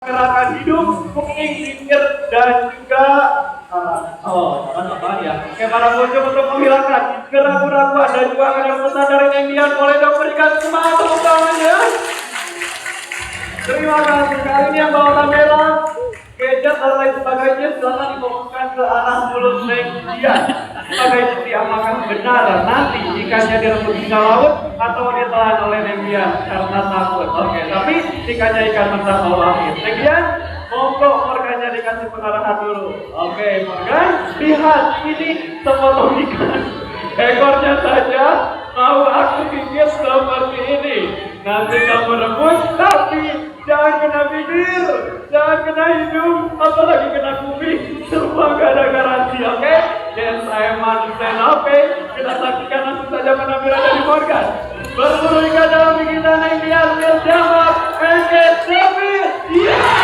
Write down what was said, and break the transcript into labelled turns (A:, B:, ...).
A: Gerakan hidup, kuping, bibir, dan juga jangan ya. Oke, para bocah untuk menghilangkan keraguan-keraguan dan juga akan kesadaran yang impian, boleh dong berikan semangat tepuk tangannya. Terima kasih. Kali ini yang bawa kamera, gadget dan lain sebagainya silakan difokuskan ke arah mulut dia sebagai bukti apakah benar nanti ikannya direbut di laut atau ditelan oleh Nembian karena takut. Oke, tapi ikannya ikan mentah alami. Nembian, monggo Morgannya dikasih pengarahan dulu. Oke, Morgan, lihat ini sepotong ikan. Ekornya saja mau aku gigit seperti ini. Nanti kamu rebus, tapi jangan kena bibir, jangan kena hidung, apalagi kena kuping. Semua gak ada garansi, oke? Yes, I am understand, oke? Kita saksikan langsung saja penampilan dari Morgan. Berburu ikan dalam bikinan yang dia jawab, and get David, yeah!